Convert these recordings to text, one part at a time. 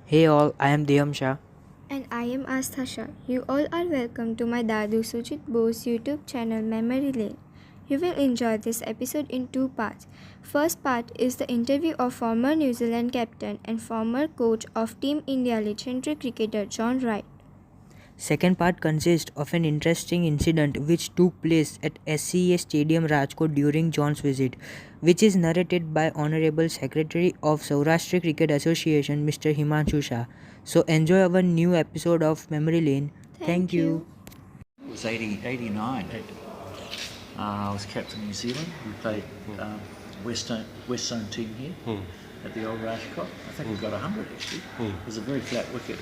Hey all, I am Diyam Shah. And I am Astha Shah. You all are welcome to my Dadu Sujit Bose YouTube channel Memory Lane. You will enjoy this episode in two parts. First part is the interview of former New Zealand captain and former coach of Team India legendary cricketer John Wright. Second part consists of an interesting incident which took place at SCA Stadium Rajkot during John's visit, which is narrated by Honorable Secretary of Saurashtra Cricket Association Mr. Himanshu Shah. So enjoy our new episode of Memory Lane. Thank you. It was 89. I was captain of New Zealand. We played West Zone team here at the old Rajkot. I think we got 100 actually. It was a very flat wicket.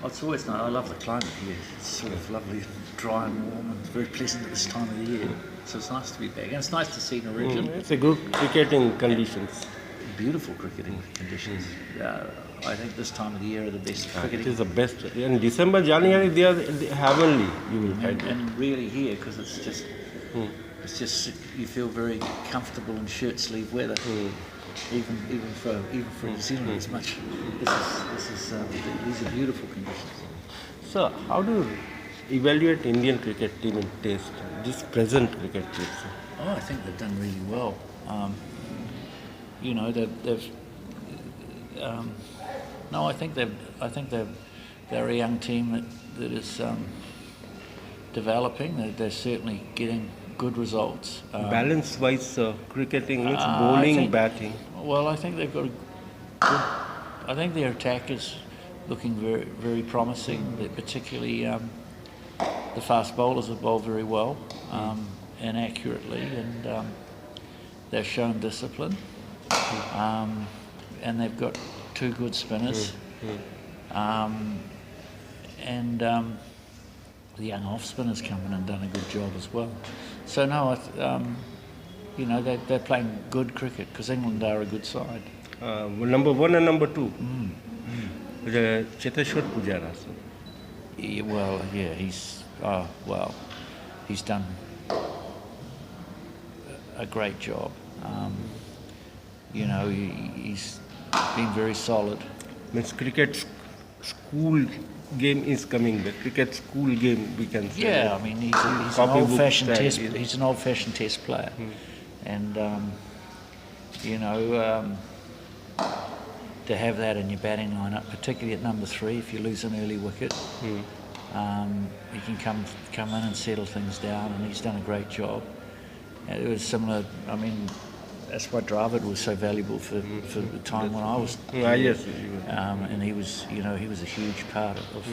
It's always nice. I love the climate here. It's sort of lovely, dry and warm, and very pleasant at this time of the year. So it's nice to be back, and it's nice to see Niranjan. It's a good cricketing conditions. Beautiful cricketing conditions. I think this time of the year are the best cricketing. It is the best. In December, January, they are heavenly. You will find. And really here because it's just you feel very comfortable in shirt sleeve weather. Even for New Zealand, it's much. These are beautiful conditions. So, how do you evaluate Indian cricket team in Test? This present cricket team. Oh, I think they've done really well. I think they're a young team that is developing. They're certainly getting good results. Balance-wise, cricketing means bowling, batting. Well, I think they've got a good. I think their attack is looking very, very promising. They're particularly the fast bowlers have bowled very well and accurately, and they've shown discipline. And they've got two good spinners. The young off spinners come in and done a good job as well. So no, they're playing good cricket because England are a good side. Number 1 and number 2. The Cheteshwar Pujara. He's done a great job. He's been very solid. Means cricket school game is coming. The cricket school game, we can say. Yeah, I mean he's an old-fashioned test. He's an old-fashioned test player, and to have that in your batting lineup, particularly at number 3, if you lose an early wicket, he can come in and settle things down, and he's done a great job. And it was similar. I mean, that's why Dravid was so valuable for the time when I was. Yes. And he was a huge part of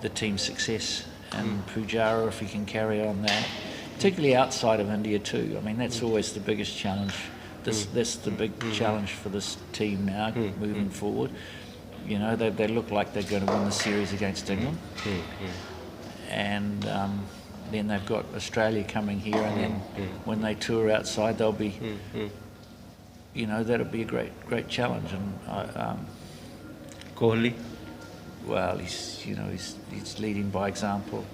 the team's success. And Pujara, if he can carry on that, particularly outside of India too. I mean, that's always the biggest challenge. That's the big challenge for this team now moving forward. They look like they're going to win the series against England, and then they've got Australia coming here, and then when they tour outside, they'll be, that'll be a great challenge. And Kohli. Well, he's leading by example,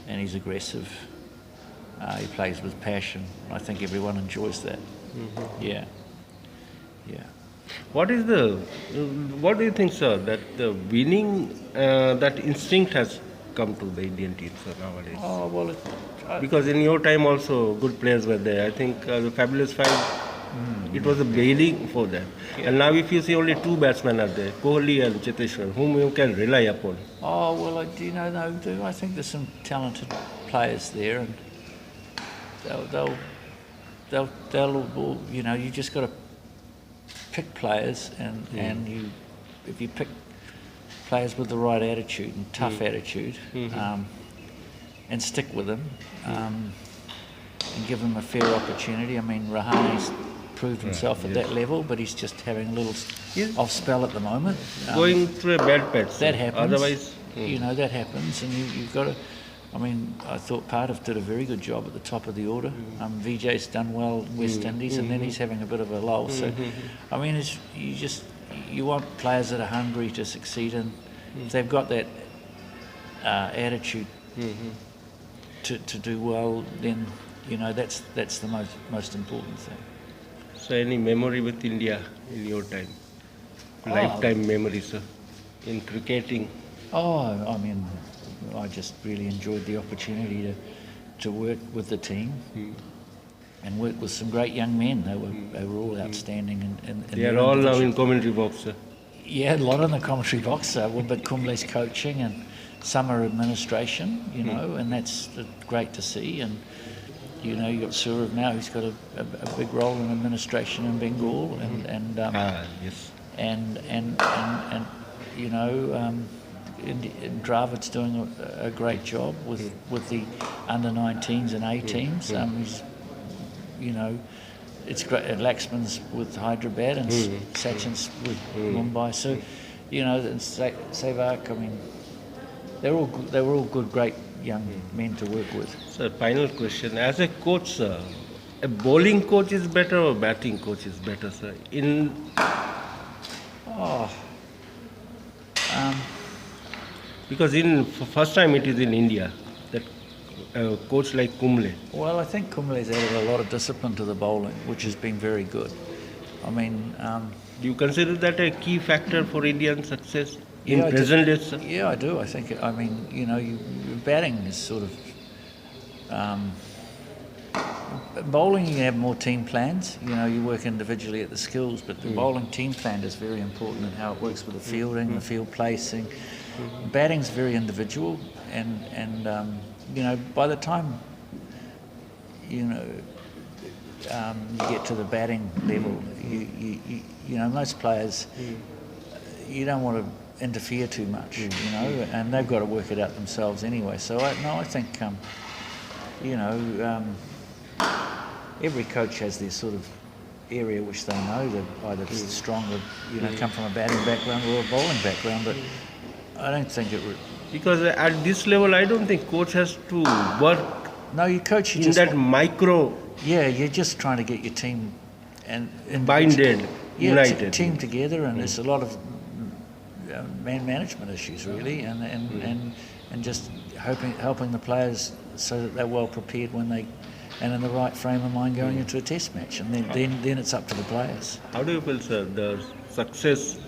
and he's aggressive. He plays with passion. I think everyone enjoys that. Yeah. What do you think, sir, that the winning, that instinct has come to the Indian team, sir, nowadays? Oh, well, because in your time also good players were there. I think the Fabulous Five, it was a bailing for them. Yeah. And now if you see only 2 batsmen are there, Kohli and Cheteshwar, whom you can rely upon. Oh, well, I think there's some talented players there, and they'll you just got to pick players, and if you pick players with the right attitude and tough attitude, and stick with them, and give them a fair opportunity. I mean, Rahani's proved himself at that level, but he's just having a little off spell at the moment. Going through a bad patch. That happens. Otherwise, that happens, and you've got to. I mean, I thought Partiff did a very good job at the top of the order. Vijay's done well in West Indies, and then he's having a bit of a lull. So, I mean, you want players that are hungry to succeed, and if they've got that attitude to do well, then that's the most important thing. So any memory with India in your time? Lifetime memory, sir, in cricketing? I mean, I just really enjoyed the opportunity to work with the team and work with some great young men. They were all outstanding. They are all now in commentary box, sir. Yeah, a lot in the commentary box, but Kumle's coaching and summer administration, and that's great to see. And you got Surabh now, who's got a big role in administration in Bengal, and yes. and Dravid's doing a great job with the under 19s and 18s. It's great. Laxman's with Hyderabad and Sachin's with Mumbai. So, and Sehwag, I mean, they were all good, great young men to work with. So, final question: as a coach, sir, a bowling coach is better or batting coach is better, sir? Because first time it is in India that a coach like Kumble. Well, I think Kumle's added a lot of discipline to the bowling, which has been very good. I mean, do you consider that a key factor for Indian success in present days, sir? Yeah, I do. I think. I mean, batting is sort of. Bowling, you have more team plans. You work individually at the skills, but the bowling team plan is very important in how it works with the fielding, the field placing. Batting's very individual, and by the time you get to the batting level, most players you don't want to interfere too much, and they've got to work it out themselves anyway. So I think every coach has their sort of area which they know that either stronger, come from a batting background or a bowling background, but I don't think it would. Because at this level, I don't think coach has to work. No, you coach. In that micro. Yeah, you're just trying to get your team and binded, united. Team together, and there's a lot of man management issues really, and just helping the players so that they're well prepared when they. And in the right frame of mind going into a test match, and then it's up to the players. How do you feel, sir? The success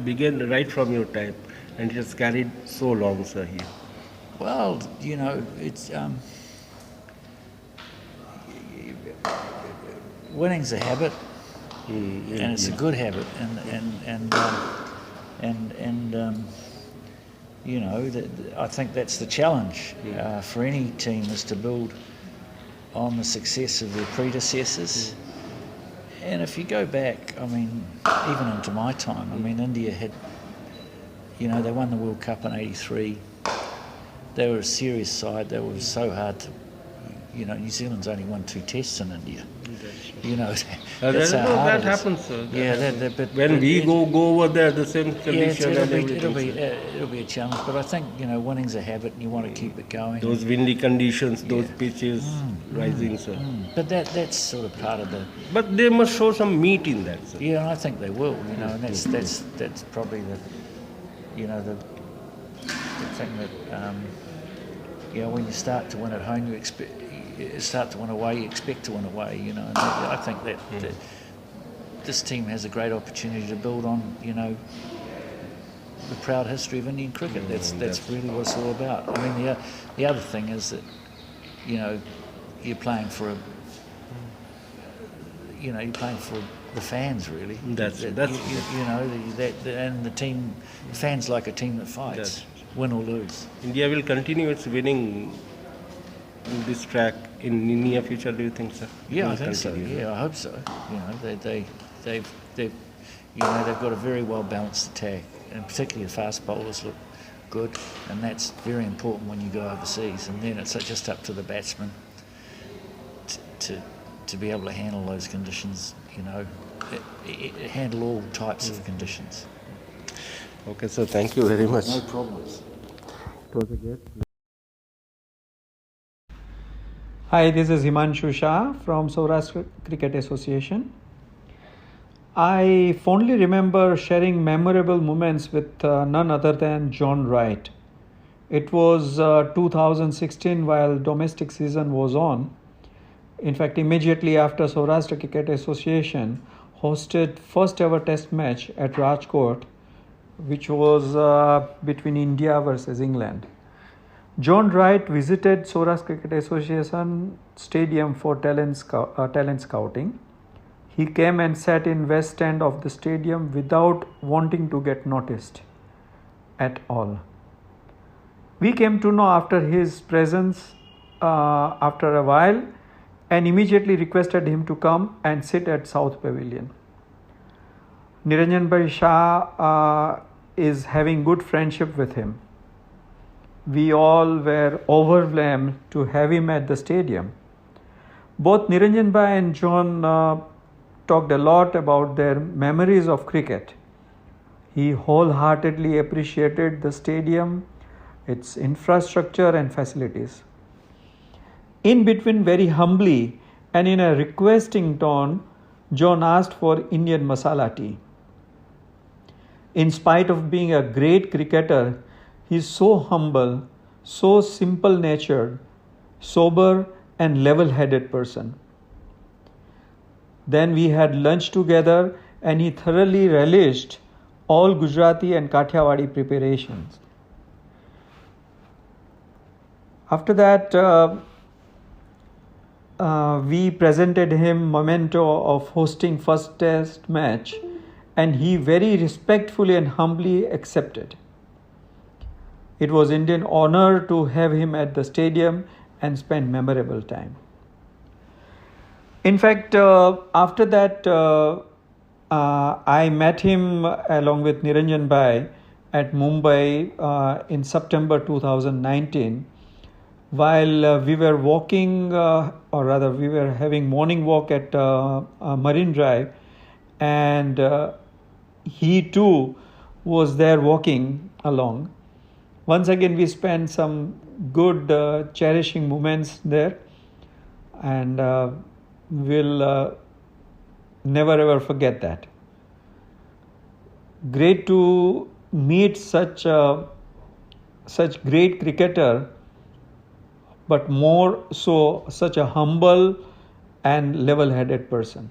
began right from your time, and it has carried so long, sir, here. Well, it's winning's a habit, and it's a good habit, I think that's the challenge for any team is to build on the success of their predecessors. And if you go back, I mean, even into my time, I mean, India had, they won the World Cup in '83. They were a serious side. They were so hard to, New Zealand's only won 2 tests in India. That's how hard that happens, sir. But when we go over there, the same condition. It'll be a challenge. But I think winning's a habit, and you want to keep it going. Those windy conditions, those pitches, rising, sir. But that's sort of part of the. But they must show some meat in that, sir. Yeah, and I think they will. And that's probably the, the thing that when you start to win at home, you start to win away, you expect to win away, and I think that this team has a great opportunity to build on, the proud history of Indian cricket. That's really what it's all about. I mean, the other thing is that, you're playing for you're playing for the fans, really. That's and the team, fans like a team that fights, win or lose. India will continue its winning in this track in near future, do you think, sir? Yeah, I think so. Yeah, I hope so. They've got a very well balanced attack, and particularly the fast bowlers look good, and that's very important when you go overseas. And then it's just up to the batsman to be able to handle those conditions. Handle all types of conditions. Okay, sir. Thank you very much. No problems. It was a great. Hi, this is Himanshu Shah from Saurashtra Cricket Association. I fondly remember sharing memorable moments with none other than John Wright. It was 2016 while domestic season was on. In fact, immediately after Saurashtra Cricket Association hosted first ever test match at Rajkot, which was between India versus England. John Wright visited Saurashtra Cricket Association stadium for talent scouting. He came and sat in west stand of the stadium without wanting to get noticed at all. We came to know after his presence after a while and immediately requested him to come and sit at South Pavilion. Niranjan Shah is having good friendship with him. We all were overwhelmed to have him at the stadium. Both Niranjan and John talked a lot about their memories of cricket. He wholeheartedly appreciated the stadium, its infrastructure and facilities. In between, very humbly and in a requesting tone, John asked for Indian masala tea. In spite of being a great cricketer, he is so humble, so simple-natured, sober and level-headed person. Then we had lunch together and he thoroughly relished all Gujarati and Kathiawadi preparations. After that, we presented him memento of hosting first test match and he very respectfully and humbly accepted. It was Indian honor to have him at the stadium and spend memorable time. In fact, after that, I met him along with Niranjan Bhai at Mumbai in September 2019 while we were walking, or rather we were having morning walk at Marine Drive, and he too was there walking along. Once again, we spent some good cherishing moments there, and we'll never ever forget that. Great to meet such great cricketer, but more so such a humble and level-headed person.